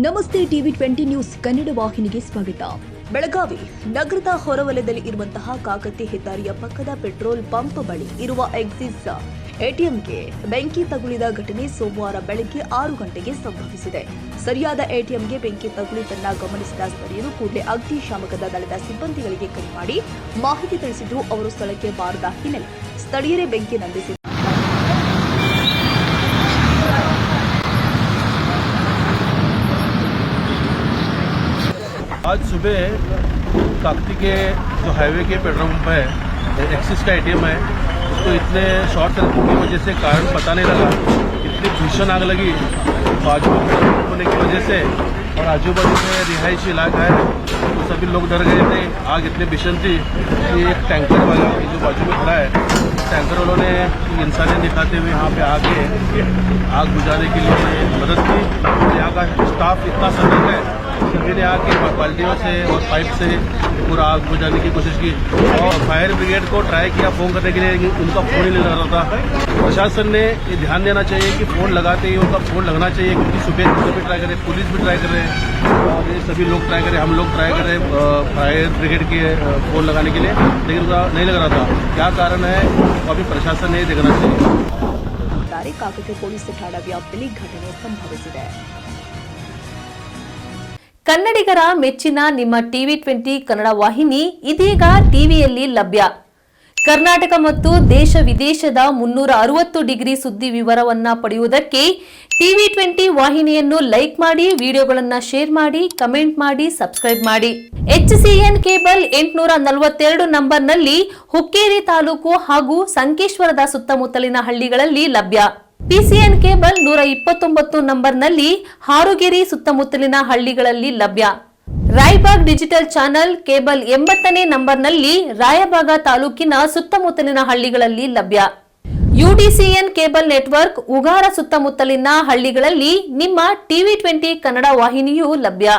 ನಮಸ್ತೆ TV 20 news Kannada ವಾಹಿನಿಗೆ ಸ್ವಾಗತ. ಬೆಳಗಾವಿ ನಗರದ ಹೊರವಲಯದಲ್ಲಿ ಇರುವಂತಹ ಕಾಕತಿ ಹೆದ್ದಾರಿಯ ಪಕ್ಕದ ಪೆಟ್ರೋಲ್ ಪಂಪ್ ಬಳಿ ಇರುವ ಎಕ್ಸಿಸ್ ಎಟಿಎಂಗೆ ಬೆಂಕಿ ತಗುಲಿದ ಘಟನೆ ಸೋಮವಾರ ಬೆಳಗ್ಗೆ 6 ಗಂಟೆಗೆ ಸಂಭವಿಸಿದೆ. ಸರಿಯಾದ ಎಟಿಎಂಗೆ ಬೆಂಕಿ ತಗುಲಿದ್ದನ್ನ ಗಮನಿಸಿದ ಸ್ಥಳೀಯರು ಕೂಡಲೇ ಅಗ್ನಿಶಾಮಕದ ದಳದ ಸಿಬ್ಬಂದಿಗಳಿಗೆ ಕರೆ ಮಾಡಿ ಮಾಹಿತಿ ತಿಳಿಸಿದ್ದು ಅವರು ಸ್ಥಳಕ್ಕೆ ಬಾರದ ಹಿನ್ನೆಲೆ ಸ್ಥಳೀಯರೇ ಬೆಂಕಿ ನಂದಿಸಿದ್ದಾರೆ. आज सुबह काकती के जो हाईवे के पेट्रोल पंप है, एक्सिस का एटीएम है, उसको इतने शॉर्ट सर्किट की वजह से कारण पता नहीं लगा, इतनी भीषण आग लगी बाजू होने की वजह से। और आजू बाजू में रिहायशी इलाका है तो सभी लोग डर गए थे। आग इतनी भीषण थी कि एक टैंकर वाला जो बाजू में खड़ा है, टैंकर वालों ने इंसानियत दिखाते हुए यहाँ पे आके आग बुझाने के लिए मदद की। यहाँ का स्टाफ इतना सतर्क है, सभी ने आके बाल्टियों से और पाइप से पूरा आग बुझाने की कोशिश की और फायर ब्रिगेड को ट्राई किया फ़ोन करने के लिए, उनका फ़ोन ही नहीं लग रहा था। प्रशासन ने ये ध्यान देना चाहिए कि फ़ोन लगाते ही उनका फ़ोन लगना चाहिए, क्योंकि सुबह भी ट्राई करें, पुलिस भी ट्राई कर रहे हैं और ये सभी लोग ट्राई करें, हम लोग ट्राई कर रहे हैं फायर ब्रिगेड के फ़ोन लगाने के लिए, लेकिन उनका नहीं लग रहा था। क्या कारण है अभी प्रशासन ने देखना चाहिए। ಕಾಕತಿ ಪೊಲೀಸ್ ಠಾಣಾ ವ್ಯಾಪ್ತಿಯಲ್ಲಿ ಘಟನೆ ಸಂಭವಿಸಿದೆ. ಕನ್ನಡಿಗರ ಮೆಚ್ಚಿನ ನಿಮ್ಮ ಟಿವಿ 20 ಕನ್ನಡ ವಾಹಿನಿ ಇದೀಗ ಟಿವಿಯಲ್ಲಿ ಲಭ್ಯ. ಕರ್ನಾಟಕ ಮತ್ತು ದೇಶ ವಿದೇಶದ 360 ಡಿಗ್ರಿ ಸುದ್ದಿ ವಿವರವನ್ನ ಪಡೆಯುವುದಕ್ಕೆ ಟಿವಿ 20 ವಾಹಿನಿಯನ್ನು ಲೈಕ್ ಮಾಡಿ, ವಿಡಿಯೋಗಳನ್ನು ಶೇರ್ ಮಾಡಿ, ಕಮೆಂಟ್ ಮಾಡಿ, ಸಬ್ಸ್ಕ್ರೈಬ್ ಮಾಡಿ. HCN ಕೇಬಲ್ 842 ನಂಬರ್ನಲ್ಲಿ ಹುಕ್ಕೇರಿ ತಾಲೂಕು ಹಾಗೂ ಸಂಕೇಶ್ವರದ ಸುತ್ತಮುತ್ತಲಿನ ಹಳ್ಳಿಗಳಲ್ಲಿ ಲಭ್ಯ. PCN ಕೇಬಲ್ 129 ನಂಬರ್ನಲ್ಲಿ ಹಾರುಗೆರೆ ಸುತ್ತಮುತ್ತಲಿನ ಹಳ್ಳಿಗಳಲ್ಲಿ ಲಭ್ಯ. ರಾಯಬಾಗ್ ಡಿಜಿಟಲ್ ಚಾನೆಲ್ ಕೇಬಲ್ 80ನೇ ನಂಬರ್ನಲ್ಲಿ ರಾಯಬಾಗ ತಾಲೂಕಿನ ಸುತ್ತಮುತ್ತಲಿನ ಹಳ್ಳಿಗಳಲ್ಲಿ ಲಭ್ಯ. UDCN ಕೇಬಲ್ ನೆಟ್ವರ್ಕ್ ಉಗಾರ ಸುತ್ತಮುತ್ತಲಿನ ಹಳ್ಳಿಗಳಲ್ಲಿ ನಿಮ್ಮ ಟಿವಿ 20 ಕನ್ನಡ ವಾಹಿನಿಯೂ ಲಭ್ಯ.